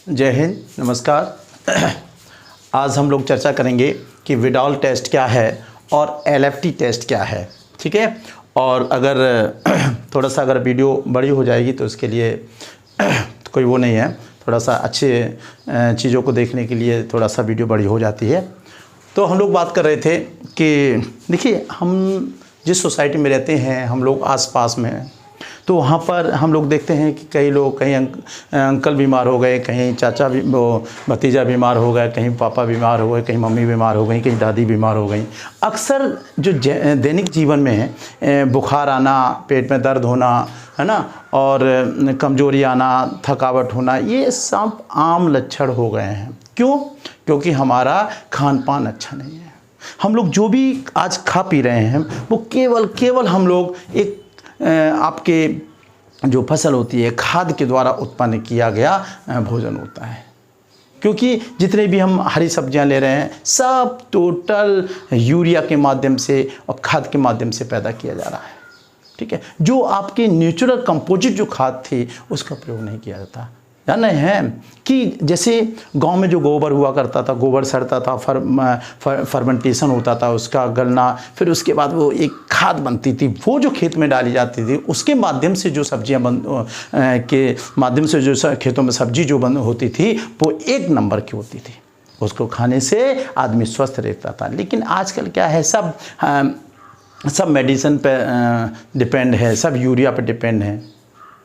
जय हिंद, नमस्कार। आज हम लोग चर्चा करेंगे कि विडाल टेस्ट क्या है और एलएफटी टेस्ट क्या है। ठीक है, और अगर थोड़ा सा अगर वीडियो बड़ी हो जाएगी तो उसके लिए कोई वो नहीं है, थोड़ा सा अच्छे चीज़ों को देखने के लिए थोड़ा सा वीडियो बड़ी हो जाती है। तो हम लोग बात कर रहे थे कि देखिए, हम जिस सोसाइटी में रहते हैं, हम लोग आस-पास में, तो वहाँ पर हम लोग देखते हैं कि कई लोग, कहीं अंकल बीमार हो गए, कहीं चाचा भी भतीजा बीमार हो गए, कहीं पापा बीमार हो गए, कहीं मम्मी बीमार हो गई, कहीं दादी बीमार हो गई। अक्सर जो दैनिक जीवन में बुखार आना, पेट में दर्द होना, है ना, और कमजोरी आना, थकावट होना, ये सब आम लक्षण हो गए हैं। क्यों? क्योंकि हमारा खान पान अच्छा नहीं है। हम लोग जो भी आज खा पी रहे हैं वो केवल हम लोग एक आपके जो फसल होती है, खाद के द्वारा उत्पन्न किया गया भोजन होता है। क्योंकि जितने भी हम हरी सब्जियां ले रहे हैं, सब टोटल यूरिया के माध्यम से और खाद के माध्यम से पैदा किया जा रहा है। ठीक है, जो आपके नेचुरल कंपोजिट जो खाद थी उसका प्रयोग नहीं किया जाता। जानते हैं कि जैसे गांव में जो गोबर हुआ करता था, गोबर सड़ता था, फर्मेंटेशन होता था, उसका गलना, फिर उसके बाद वो एक खाद बनती थी, वो जो खेत में डाली जाती थी, उसके माध्यम से जो सब्जियां के माध्यम से जो खेतों में सब्जी जो बन होती थी वो एक नंबर की होती थी। उसको खाने से आदमी स्वस्थ रहता था। लेकिन आजकल क्या है, सब मेडिसिन पे डिपेंड है, सब यूरिया पे डिपेंड है।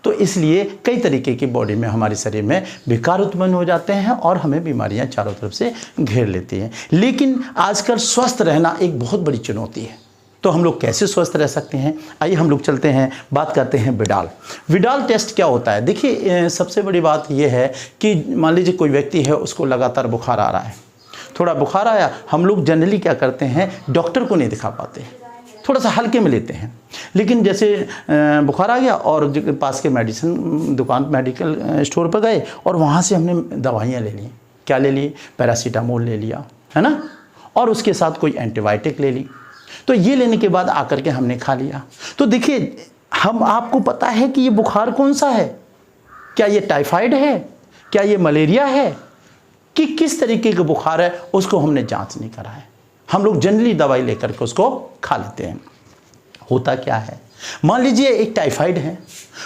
तो इसलिए कई तरीके की बॉडी में, हमारे शरीर में विकार उत्पन्न हो जाते हैं और हमें बीमारियां चारों तरफ से घेर लेती हैं। लेकिन आजकल स्वस्थ रहना एक बहुत बड़ी चुनौती है। तो हम लोग कैसे स्वस्थ रह सकते हैं? आइए हम लोग चलते हैं, बात करते हैं विडाल टेस्ट क्या होता है। देखिए, सबसे बड़ी बात यह है कि मान लीजिए कोई व्यक्ति है, उसको लगातार बुखार आ रहा है, थोड़ा बुखार आया, हम लोग जनरली क्या करते हैं, डॉक्टर को नहीं दिखा पाते, थोड़ा सा हल्के में लेते हैं। लेकिन जैसे बुखार आ गया और पास के मेडिसिन दुकान, मेडिकल स्टोर पर गए और वहाँ से हमने दवाइयाँ ले ली। क्या ले ली? पैरासीटामोल ले लिया, है ना, और उसके साथ कोई एंटीबायोटिक ले ली। तो ये लेने के बाद आकर के हमने खा लिया। तो देखिए, आपको पता है कि ये बुखार कौन सा है? क्या ये टाइफाइड है? क्या ये मलेरिया है? कि किस तरीके का बुखार है, उसको हमने जाँच नहीं करा है। हम लोग जनरली दवाई लेकर के उसको खा लेते हैं। होता क्या है, मान लीजिए एक टाइफाइड है,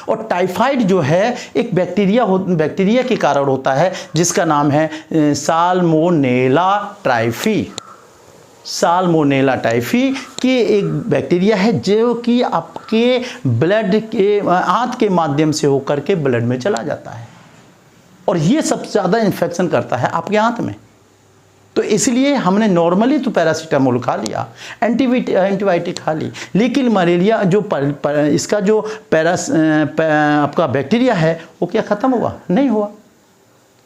और टाइफाइड जो है एक बैक्टीरिया के कारण होता है, जिसका नाम है साल्मोनेला टाइफी के एक बैक्टीरिया है, जो कि आपके ब्लड के आंत के माध्यम से होकर के ब्लड में चला जाता है, और ये सबसे ज़्यादा इन्फेक्शन करता है आपके आंत में। तो इसलिए हमने नॉर्मली तो पैरासीटामोल खा लिया, एंटीबायोटिक खा ली, लेकिन मलेरिया जो इसका जो आपका बैक्टीरिया है वो क्या ख़त्म हुआ? नहीं हुआ।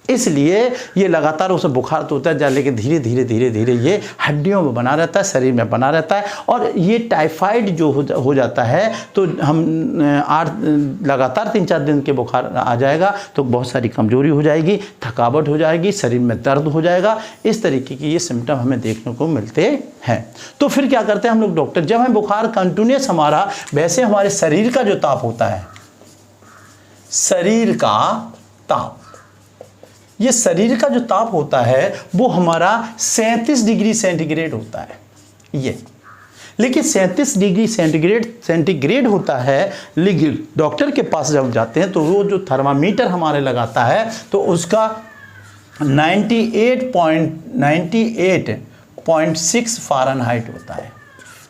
इसलिए ये लगातार उसे बुखार तो होता है, लेकिन धीरे धीरे ये हड्डियों में बना रहता है, शरीर में बना रहता है, और ये टाइफाइड जो हो जाता है तो हम लगातार 3-4 दिन के बुखार आ जाएगा तो बहुत सारी कमजोरी हो जाएगी, थकावट हो जाएगी, शरीर में दर्द हो जाएगा। इस तरीके की ये सिम्टम हमें देखने को मिलते हैं। तो फिर क्या करते हैं हम लोग डॉक्टर, जब हमें बुखार कंटिन्यूस हमारा, वैसे हमारे शरीर का जो ताप होता है, शरीर का ताप, ये शरीर का जो ताप होता है वो हमारा 37 डिग्री सेंटीग्रेड होता है ये। लेकिन 37 डिग्री सेंटीग्रेड होता है, लेकिन डॉक्टर के पास जब जाते हैं तो वो जो थर्मामीटर हमारे लगाता है तो उसका 98.6 फ़ारेनहाइट होता है।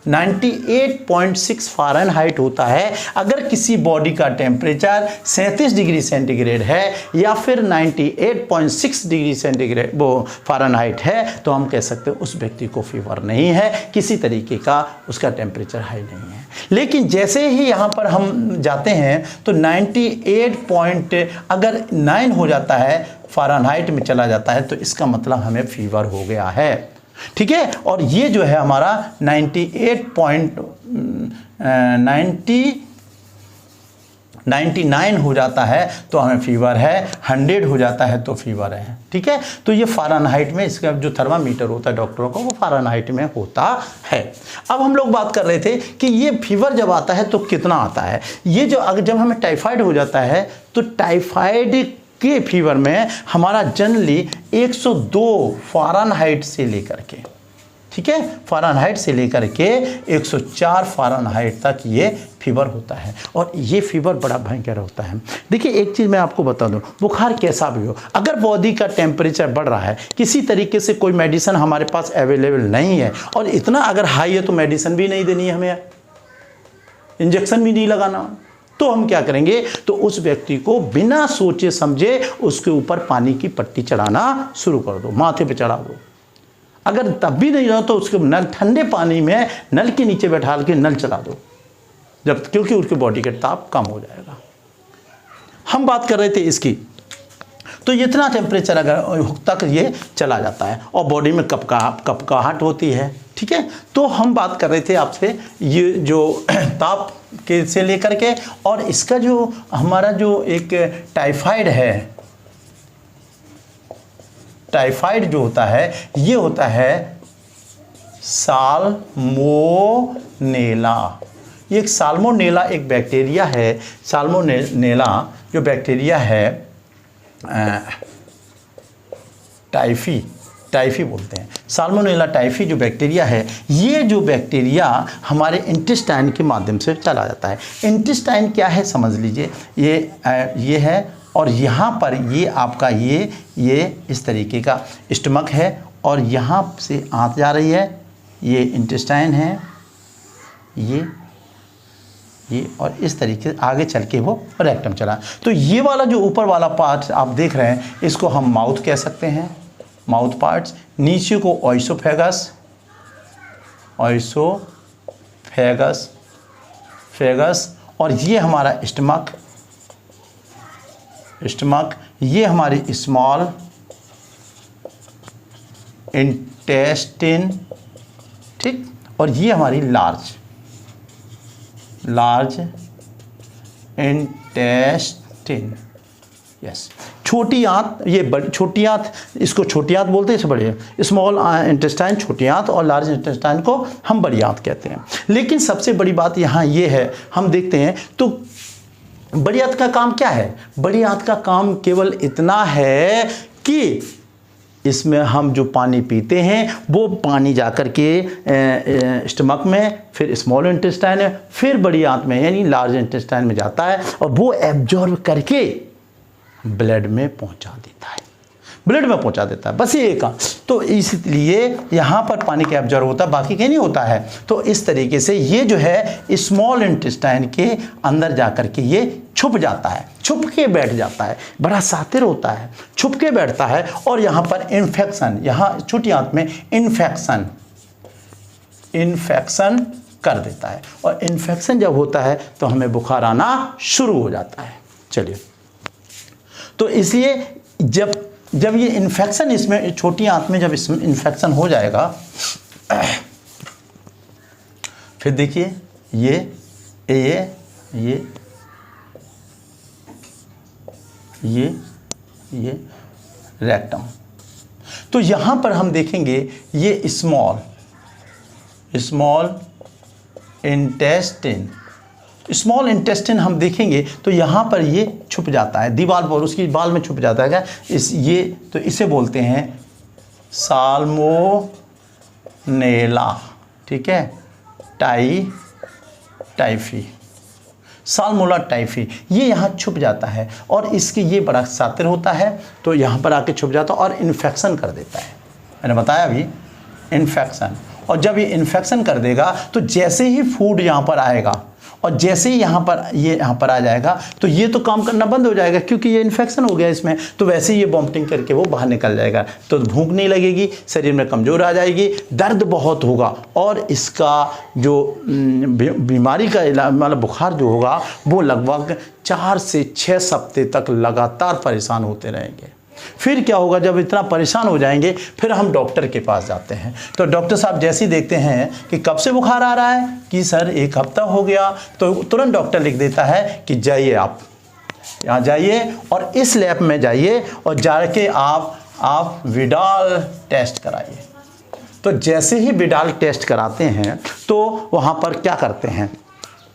98.6 फ़ारेनहाइट होता है। अगर किसी बॉडी का टेम्परेचर 37 डिग्री सेंटीग्रेड है या फिर 98.6 डिग्री सेंटीग्रेड वो फ़ारेनहाइट है, तो हम कह सकते हैं उस व्यक्ति को फीवर नहीं है, किसी तरीके का उसका टेम्परेचर हाई नहीं है। लेकिन जैसे ही यहाँ पर हम जाते हैं तो 98.9 हो जाता है, फ़ारेनहाइट में चला जाता है, तो इसका मतलब हमें फीवर हो गया है। ठीक है, और ये जो है हमारा 99 हो जाता है तो हमें फीवर है, 100 हो जाता है तो फीवर है। ठीक है, तो ये फ़ारेनहाइट में, इसका जो थर्मामीटर होता है डॉक्टरों का, वो फ़ारेनहाइट में होता है। अब हम लोग बात कर रहे थे कि ये फीवर जब आता है तो कितना आता है। ये जो जब हमें टाइफाइड हो जाता है तो टाइफाइड के फीवर में हमारा जनरली 102 फ़ारेनहाइट से लेकर के, ठीक है, फ़ारेनहाइट से लेकर के 104 फ़ारेनहाइट तक ये फीवर होता है। और ये फीवर बड़ा भयंकर होता है। देखिए एक चीज़ मैं आपको बता दूं, बुखार कैसा भी हो, अगर बॉडी का टेम्परेचर बढ़ रहा है, किसी तरीके से कोई मेडिसिन हमारे पास अवेलेबल नहीं है, और इतना अगर हाई है तो मेडिसिन भी नहीं देनी है हमें, इंजेक्शन भी नहीं लगाना, तो हम क्या करेंगे, तो उस व्यक्ति को बिना सोचे समझे उसके ऊपर पानी की पट्टी चढ़ाना शुरू कर दो, माथे पे चढ़ा दो। अगर तब भी नहीं हो तो उसके नल ठंडे पानी में नल के नीचे बैठा के नल चला दो, जब, क्योंकि उसके बॉडी का ताप कम हो जाएगा। हम बात कर रहे थे इसकी, तो इतना टेम्परेचर अगर तक ये चला जाता है और बॉडी में कपकहाहट होती है, ठीक है। तो हम बात कर रहे थे आपसे ये जो ताप के से लेकर के, और इसका जो हमारा जो एक टाइफाइड है, टाइफाइड जो होता है ये होता है साल्मोनेला। ये एक साल्मोनेला एक बैक्टीरिया है, साल्मोनेला जो बैक्टीरिया है, टाइफी बोलते हैं, साल्मोनेला टाइफी जो बैक्टीरिया है, ये जो बैक्टीरिया हमारे इंटेस्टाइन के माध्यम से चला जाता है। इंटेस्टाइन क्या है समझ लीजिए, ये है, और यहाँ पर ये आपका ये इस तरीके का स्टमक है, और यहाँ से आंत जा रही है, ये इंटेस्टाइन है, ये और इस तरीके से आगे चल के वो रेक्टम चला। तो ये वाला जो ऊपर वाला पार्ट आप देख रहे हैं, इसको हम माउथ कह सकते हैं, माउथ पार्ट्स। नीचे को ऑइसोफेगस, और ये हमारा स्टमक, ये हमारी स्मॉल इंटेस्टिन, ठीक, और ये हमारी लार्ज इंटेस्टिन, यस। छोटी आंत, ये छोटी आंत, इसको छोटी आंत बोलते हैं, इसे बड़ी, स्मॉल इंटेस्टाइन छोटी आंत, और लार्ज इंटेस्टाइन को हम बड़ी आंत कहते हैं। लेकिन सबसे बड़ी बात यहाँ ये है, हम देखते हैं तो बड़ी आंत का काम क्या है? बड़ी आंत का काम केवल इतना है कि इसमें हम जो पानी पीते हैं वो पानी जाकर के स्टमक में, फिर स्मॉल इंटेस्टाइन है, फिर बड़ी आंत में यानी लार्ज इंटेस्टाइन में जाता है, और वो एब्जॉर्ब करके ब्लड में पहुंचा देता है, बस ये काम। तो इसलिए यहाँ पर पानी का एब्जॉर्ब होता है, बाकी कहीं नहीं होता है। तो इस तरीके से ये जो है स्मॉल इंटेस्टाइन के अंदर जाकर के ये छुप जाता है, छुप के बैठ जाता है, बड़ा शातिर होता है, छुप के बैठता है, और यहाँ पर इन्फेक्शन, यहाँ छोटी आंत में इन्फेक्शन कर देता है, और इन्फेक्शन जब होता है तो हमें बुखार आना शुरू हो जाता है। चलिए, तो इसलिए जब ये इन्फेक्शन इसमें छोटी आंत में जब इसमें इन्फेक्शन हो जाएगा, फिर देखिए ये रेक्टम। तो यहाँ पर हम देखेंगे ये स्मॉल इंटेस्टिन हम देखेंगे तो यहाँ पर ये छुप जाता है दीवार पर, उसकी बाल में छुप जाता है क्या तो इसे बोलते हैं साल्मोनेला, ठीक है, टाइफी, साल्मोनेला टाइफी, ये यहाँ छुप जाता है, और इसकी ये बड़ा शातिर होता है, तो यहाँ पर आके छुप जाता है और इन्फेक्शन कर देता है। मैंने बताया अभी इन्फेक्शन, और जब ये इन्फेक्शन कर देगा तो जैसे ही फूड यहाँ पर आएगा और जैसे ही यहाँ पर आ जाएगा तो ये तो काम करना बंद हो जाएगा, क्योंकि ये इन्फेक्शन हो गया इसमें, तो वैसे ही ये वॉमिटिंग करके वो बाहर निकल जाएगा, तो भूख नहीं लगेगी, शरीर में कमजोर आ जाएगी, दर्द बहुत होगा, और इसका जो बीमारी का मतलब बुखार जो होगा वो लगभग 4 से 6 हफ्ते तक लगातार परेशान होते रहेंगे। फिर क्या होगा, जब इतना परेशान हो जाएंगे फिर हम डॉक्टर के पास जाते हैं, तो डॉक्टर साहब जैसे ही देखते हैं कि कब से बुखार आ रहा है, कि सर 1 हफ्ता हो गया, तो तुरंत डॉक्टर लिख देता है कि जाइए आप यहाँ जाइए और इस लैब में जाइए और जाके आप विडाल टेस्ट कराइए। तो जैसे ही विडाल टेस्ट कराते हैं तो वहाँ पर क्या करते हैं,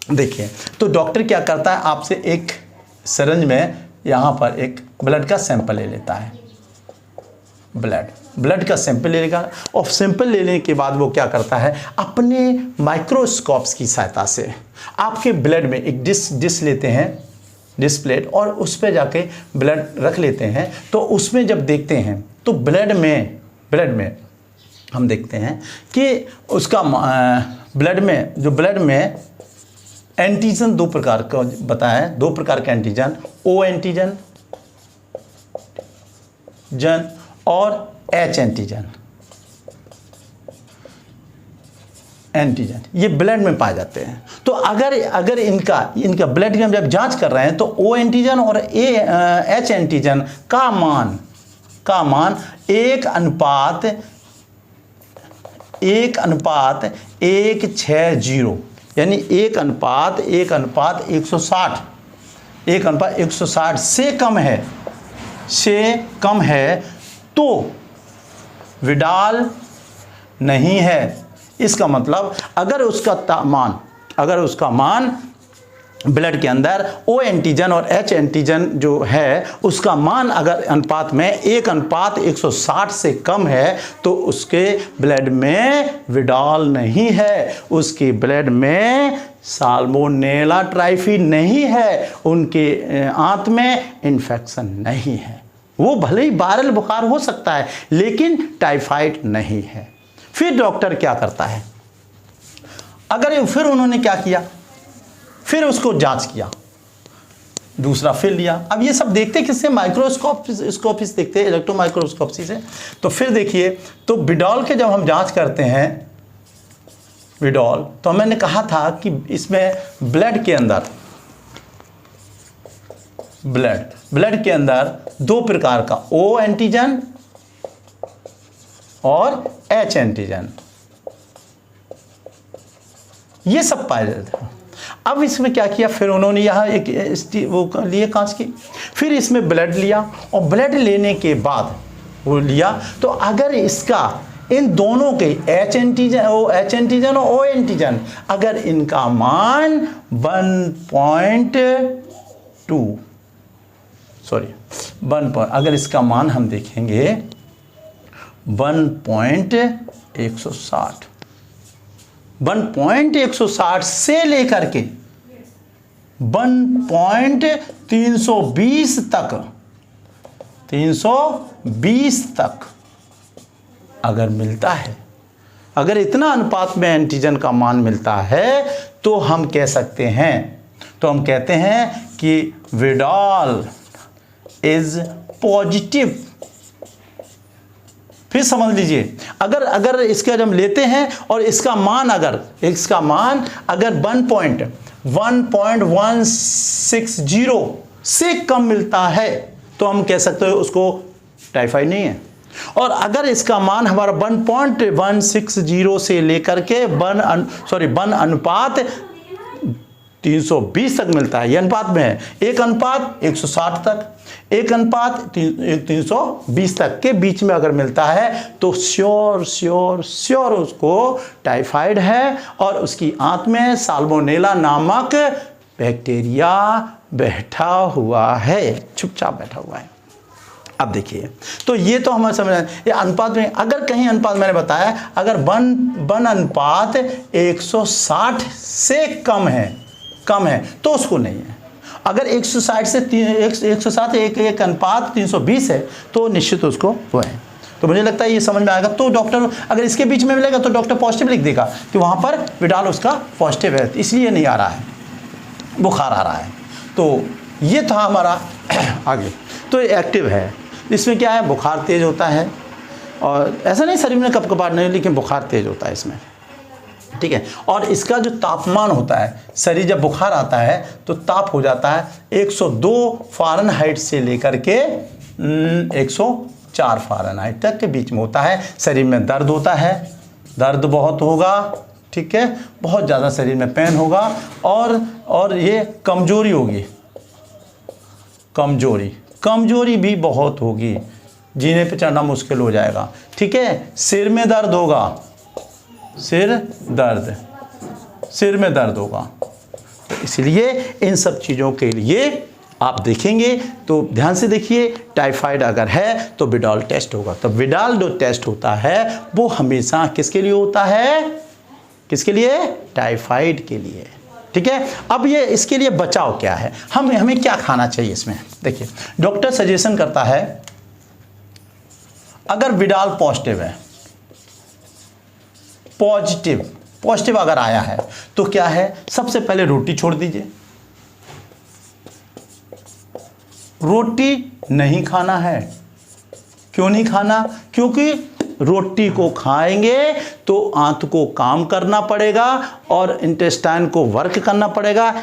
देखिए, तो डॉक्टर क्या करता है, आपसे एक सिरिंज में यहाँ पर एक ब्लड का सैंपल ले लेता है, ब्लड का सैंपल ले लेगा, और सैंपल लेने के बाद वो क्या करता है, अपने माइक्रोस्कोप्स की सहायता से आपके ब्लड में एक डिश लेते हैं, डिश प्लेट, और उस पर जाके ब्लड रख लेते हैं। तो उसमें जब देखते हैं तो ब्लड में हम देखते हैं कि उसका ब्लड में एंटीजन 2 प्रकार का बताया है, 2 प्रकार के एंटीजन, ओ एंटीजन और एच एंटीजन ये ब्लड में पाए जाते हैं। तो अगर इनका ब्लड की हम जब जांच कर रहे हैं तो ओ एंटीजन और एच एंटीजन का मान 1:160, यानी 1:160 से कम है तो विडाल नहीं है। इसका मतलब अगर उसका मान ब्लड के अंदर ओ एंटीजन और एच एंटीजन जो है उसका मान अगर अनुपात में 1:160 से कम है तो उसके ब्लड में विडाल नहीं है, उसके ब्लड में साल्मोनेला टाइफी नहीं है, उनके आंत में इन्फेक्शन नहीं है। वो भले ही वायरल बुखार हो सकता है लेकिन टाइफाइड नहीं है। फिर डॉक्टर क्या करता है, फिर उन्होंने क्या किया, फिर उसको जांच किया, दूसरा फिर लिया। अब ये सब देखते किससे, माइक्रोस्कोप से देखते हैं, इलेक्ट्रो माइक्रोस्कोप से। तो फिर देखिए, तो विडॉल के जब हम जांच करते हैं विडॉल, तो मैंने कहा था कि इसमें ब्लड के अंदर 2 प्रकार का ओ एंटीजन और एच एंटीजन ये सब पाए जाते हैं। अब इसमें क्या किया, फिर उन्होंने यहाँ एक वो लिए कांच की, फिर इसमें ब्लड लिया, और ब्लड लेने के बाद वो लिया तो अगर इसका इन दोनों के एच एंटीजन और ओ एंटीजन अगर इनका मान 1.2 अगर इसका मान हम देखेंगे 1.160 से लेकर के 1.320 तक अगर मिलता है, अगर इतना अनुपात में एंटीजन का मान मिलता है तो हम कहते हैं कि विडाल इज पॉजिटिव। फिर समझ लीजिए, अगर इसका जब लेते हैं और इसका मान अगर 1.160 से कम मिलता है तो हम कह सकते हैं उसको टाइफाइड नहीं है। और अगर इसका मान हमारा 1.160 से लेकर के 1:320 तक मिलता है, ये अनुपात में है, 1:160 तक, 1:320 तक के बीच में अगर मिलता है तो श्योर उसको टाइफाइड है और उसकी आंत में साल्मोनेला नामक बैक्टीरिया बैठा हुआ है, चुपचाप बैठा हुआ है। अब देखिए, तो ये तो हमें समझ ये अनुपात में, अगर कहीं अनुपात मैंने बताया अगर 1:160 से कम है तो उसको नहीं है। अगर 160 से 160 एक अनुपात 320 है तो निश्चित उसको वो है। तो मुझे लगता है ये समझ में आएगा। तो डॉक्टर अगर इसके बीच में मिलेगा तो डॉक्टर पॉजिटिव लिख देगा कि वहाँ पर विडाल उसका पॉजिटिव है, इसलिए नहीं आ रहा है, बुखार आ रहा है। तो ये था हमारा आगे। तो ये एक्टिव है, इसमें क्या है, बुखार तेज़ होता है, और ऐसा नहीं शरीर में कपकपाहट नहीं, लेकिन बुखार तेज़ होता है इसमें, ठीक है। और इसका जो तापमान होता है, शरीर जब बुखार आता है तो ताप हो जाता है 102 फ़ारेनहाइट से लेकर के 104 फ़ारेनहाइट तक के बीच में होता है। शरीर में दर्द होता है, दर्द बहुत होगा, ठीक है, बहुत ज़्यादा शरीर में पेन होगा, और ये कमजोरी होगी, कमजोरी भी बहुत होगी, जीने पे चढ़ना मुश्किल हो जाएगा, ठीक है। सिर में दर्द होगा, सिर में दर्द होगा। तो इसलिए इन सब चीज़ों के लिए आप देखेंगे तो ध्यान से देखिए, टाइफाइड अगर है तो विडाल टेस्ट होगा। तो विडाल जो टेस्ट होता है वो हमेशा किसके लिए होता है? किसके लिए? टाइफाइड के लिए। ठीक है। अब ये इसके लिए बचाव क्या है, हमें क्या खाना चाहिए इसमें? देखिए, डॉक्टर सजेशन करता है अगर विडाल पॉजिटिव है, पॉजिटिव अगर आया है तो क्या है, सबसे पहले रोटी छोड़ दीजिए। रोटी नहीं खाना है। क्यों नहीं खाना? क्योंकि रोटी को खाएंगे तो आंत को काम करना पड़ेगा और इंटेस्टाइन को वर्क करना पड़ेगा,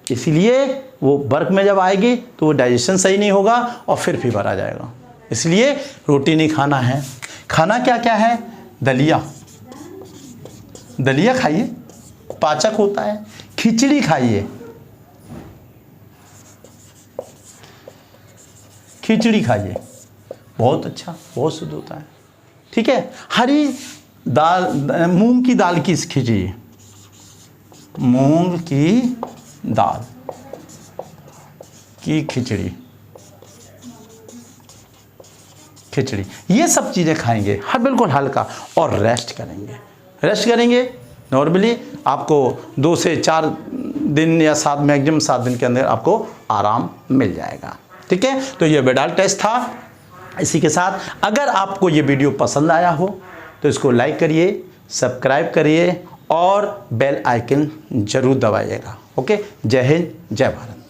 इसलिए वो वर्क में जब आएगी तो वो डाइजेशन सही नहीं होगा और फिर फीवर आ जाएगा। इसलिए रोटी नहीं खाना है। खाना क्या क्या है? दलिया खाइए, पाचक होता है। खिचड़ी खाइए, बहुत अच्छा, बहुत शुद्ध होता है। ठीक है। हरी दाल, मूंग की दाल की खिचड़ी, मूंग की दाल की खिचड़ी, ये सब चीज़ें खाएंगे, बिल्कुल हल्का, और रेस्ट करेंगे। नॉर्मली आपको 2 से 4 दिन या मैक्सिमम 7 दिन के अंदर आपको आराम मिल जाएगा। ठीक है। तो ये विडाल टेस्ट था। इसी के साथ अगर आपको ये वीडियो पसंद आया हो तो इसको लाइक करिए, सब्सक्राइब करिए और बेल आइकन जरूर दबाइएगा। ओके। जय हिंद, जय भारत।